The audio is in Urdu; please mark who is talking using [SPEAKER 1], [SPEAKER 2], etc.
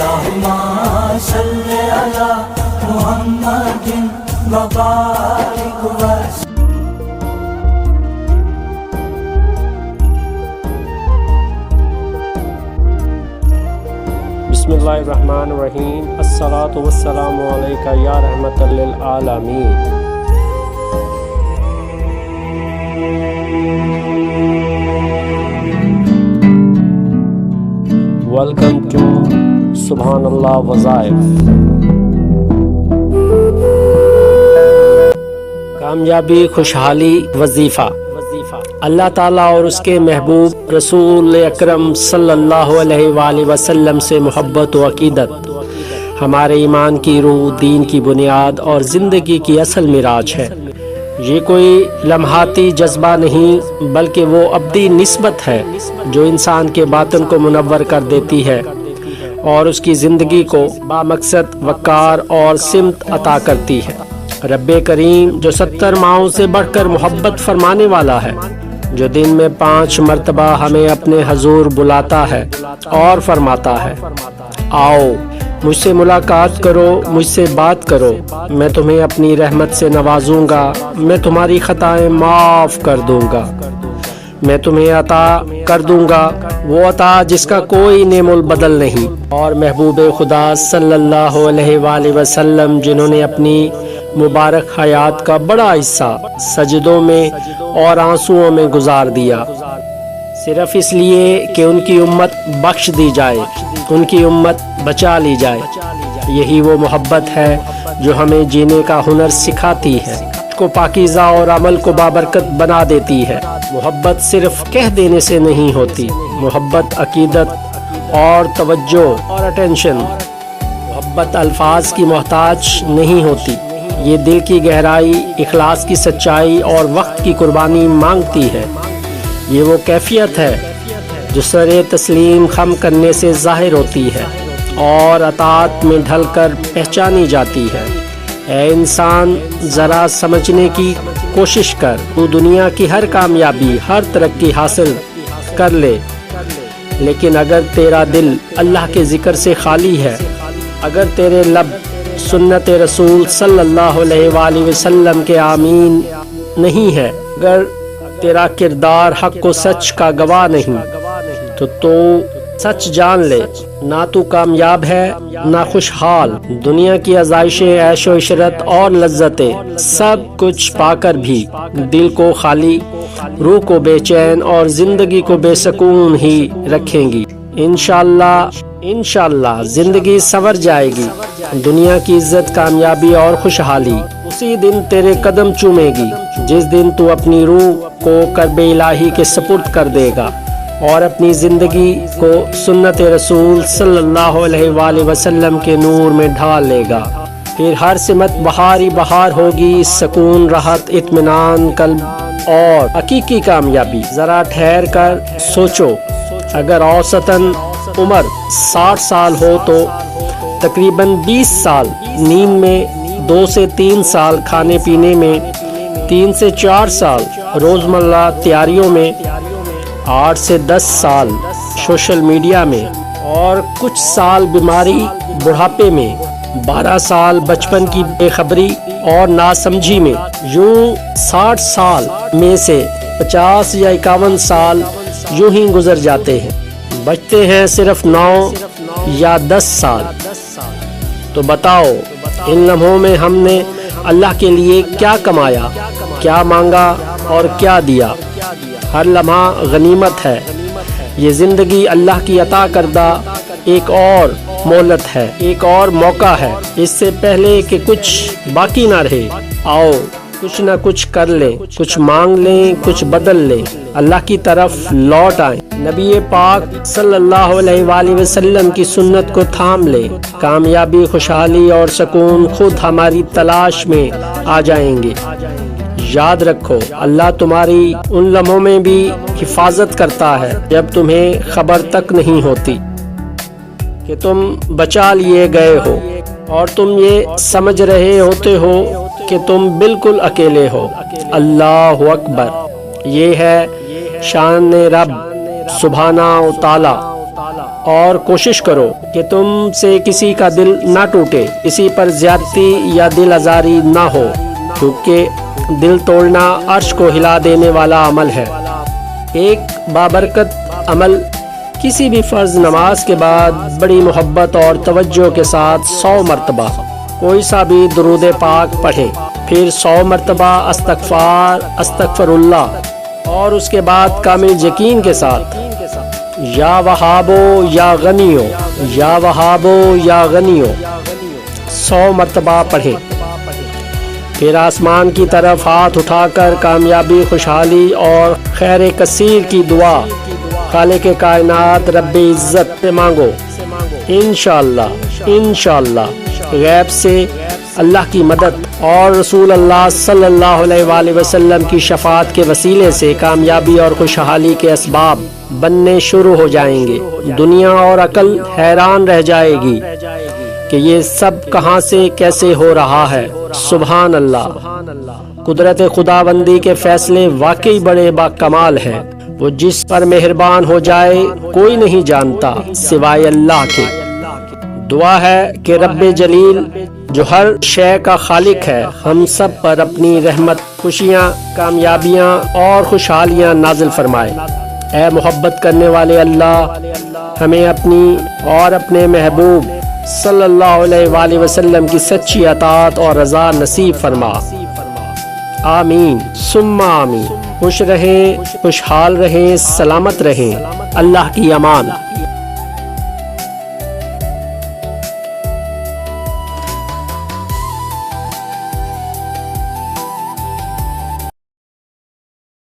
[SPEAKER 1] اللہم صلی علی محمد وبارک وسلم۔
[SPEAKER 2] بسم اللہ الرحمن الرحیم۔ الصلاۃ والسلام علیکہ یا رحمت للعالمین۔ ویلکم ٹو سبحان اللہ وظائف۔ کامیابی، خوشحالی، وظیفہ۔ اللہ تعالیٰ اور اس کے محبوب رسول اکرم صلی اللہ علیہ وآلہ وسلم سے محبت و عقیدت ہمارے ایمان کی روح، دین کی بنیاد اور زندگی کی اصل معراج ہے۔ یہ کوئی لمحاتی جذبہ نہیں بلکہ وہ ابدی نسبت ہے جو انسان کے باطن کو منور کر دیتی ہے اور اس کی زندگی کو بامقصد، وقار اور سمت عطا کرتی ہے۔ رب کریم جو 70 ماہوں سے بڑھ کر محبت فرمانے والا ہے، جو دن میں 5 مرتبہ ہمیں اپنے حضور بلاتا ہے اور فرماتا ہے آؤ مجھ سے ملاقات کرو، مجھ سے بات کرو، میں تمہیں اپنی رحمت سے نوازوں گا، میں تمہاری خطائیں معاف کر دوں گا، میں تمہیں عطا کر دوں گا وہ عطا جس کا کوئی نعم البدل نہیں۔ اور محبوب خدا صلی اللہ علیہ وآلہ وسلم جنہوں نے اپنی مبارک حیات کا بڑا حصہ سجدوں میں اور آنسوؤں میں گزار دیا، صرف اس لیے کہ ان کی امت بخش دی جائے، ان کی امت بچا لی جائے۔ یہی وہ محبت ہے جو ہمیں جینے کا ہنر سکھاتی ہے، کو پاکیزہ اور عمل کو بابرکت بنا دیتی ہے۔ محبت صرف کہہ دینے سے نہیں ہوتی، محبت عقیدت اور توجہ اور اٹینشن۔ محبت الفاظ کی محتاج نہیں ہوتی، یہ دل کی گہرائی، اخلاص کی سچائی اور وقت کی قربانی مانگتی ہے۔ یہ وہ کیفیت ہے جو سر تسلیم خم کرنے سے ظاہر ہوتی ہے اور اطاعت میں ڈھل کر پہچانی جاتی ہے۔ اے انسان، ذرا سمجھنے کی کوشش کر، تو دنیا کی ہر کامیابی، ہر ترقی حاصل کر لے، لیکن اگر تیرا دل اللہ کے ذکر سے خالی ہے، اگر تیرے لب سنت رسول صلی اللہ علیہ وآلہ وسلم کے آمین نہیں ہے، اگر تیرا کردار حق و سچ کا گواہ نہیں، تو سچ جان لے، نہ تو کامیاب ہے نہ خوشحال۔ دنیا کی آزائشیں، عیش و عشرت اور لذتیں سب کچھ پا کر بھی دل کو خالی، روح کو بے چین اور زندگی کو بے سکون ہی رکھیں گی۔ انشاءاللہ زندگی سنور جائے گی، دنیا کی عزت، کامیابی اور خوشحالی اسی دن تیرے قدم چومے گی جس دن تو اپنی روح کو کرب الہی کے سپرد کر دے گا اور اپنی زندگی کو سنت رسول صلی اللہ علیہ وآلہ وسلم کے نور میں ڈھال لے گا۔ پھر ہر سمت بہار ہی بہار ہوگی، سکون، راحت، اطمینان قلب اور حقیقی کامیابی۔ ذرا ٹھہر کر سوچو، اگر اوسطاً عمر 60 سال ہو تو تقریباً 20 سال نیند میں، 2 سے 3 سال کھانے پینے میں، 3 سے 4 سال روزمرہ تیاریوں میں، 8 سے 10 سال سوشل میڈیا میں، اور کچھ سال بیماری بڑھاپے میں، 12 سال بچپن کی بے خبری اور ناسمجھی میں۔ یوں 60 سال میں سے 50 یا 51 سال یوں ہی گزر جاتے ہیں، بچتے ہیں صرف 9 یا 10 سال۔ تو بتاؤ ان لمحوں میں ہم نے اللہ کے لیے کیا کمایا، کیا مانگا اور کیا دیا؟ ہر لمحہ غنیمت ہے۔ یہ زندگی اللہ کی عطا کردہ ایک اور مہلت ہے، ایک اور موقع ہے، اس سے پہلے کہ کچھ باقی نہ رہے۔ آؤ کچھ نہ کچھ کر لیں، کچھ مانگ لیں، کچھ بدل لیں، اللہ کی طرف لوٹ آئیں، نبی پاک صلی اللہ علیہ وآلہ وسلم کی سنت کو تھام لیں۔ کامیابی، خوشحالی اور سکون خود ہماری تلاش میں آ جائیں گے۔ یاد رکھو، اللہ تمہاری ان لمحوں میں بھی حفاظت کرتا ہے جب تمہیں خبر تک نہیں ہوتی کہ تم بچا لیے گئے ہو، اور تم یہ سمجھ رہے ہوتے ہو کہ تم بالکل اکیلے ہو۔ اللہ اکبر، یہ ہے شان رب سبحانہ و تعالی اور کوشش کرو کہ تم سے کسی کا دل نہ ٹوٹے، کسی پر زیادتی یا دل آزاری نہ ہو، کیونکہ دل توڑنا عرش کو ہلا دینے والا عمل ہے۔ ایک بابرکت عمل، کسی بھی فرض نماز کے بعد بڑی محبت اور توجہ کے ساتھ 100 مرتبہ کوئی سا بھی درود پاک پڑھے، پھر 100 مرتبہ استغفر اللہ، اور اس کے بعد کامل یقین کے ساتھ یا وہابو یا غنیو، یا وہابو یا غنیو 100 مرتبہ پڑھے۔ پھر آسمان کی طرف ہاتھ اٹھا کر کامیابی، خوشحالی اور خیر کثیر کی دعا خالق کائنات رب عزت سے مانگو۔ انشاءاللہ غیب سے اللہ کی مدد اور رسول اللہ صلی اللہ علیہ وآلہ وسلم کی شفاعت کے وسیلے سے کامیابی اور خوشحالی کے اسباب بننے شروع ہو جائیں گے۔ دنیا اور عقل حیران رہ جائے گی کہ یہ سب کہاں سے کیسے ہو رہا ہے۔ سبحان اللہ، قدرت خداوندی کے فیصلے واقعی بڑے با کمال ہیں۔ وہ جس پر مہربان ہو جائے کوئی نہیں جانتا سوائے اللہ کے۔ دعا ہے کہ رب جلیل جو ہر شے کا خالق ہے، ہم سب پر اپنی رحمت، خوشیاں، کامیابیاں اور خوشحالیاں نازل فرمائے۔ اے محبت کرنے والے اللہ، ہمیں اپنی اور اپنے محبوب صلی اللہ علیہ وآلہ وسلم کی سچی اطاعت اور رضا نصیب فرما۔ آمین ثم آمین۔ خوش رہیں، خوشحال رہیں، سلامت رہیں۔ اللہ کی امان۔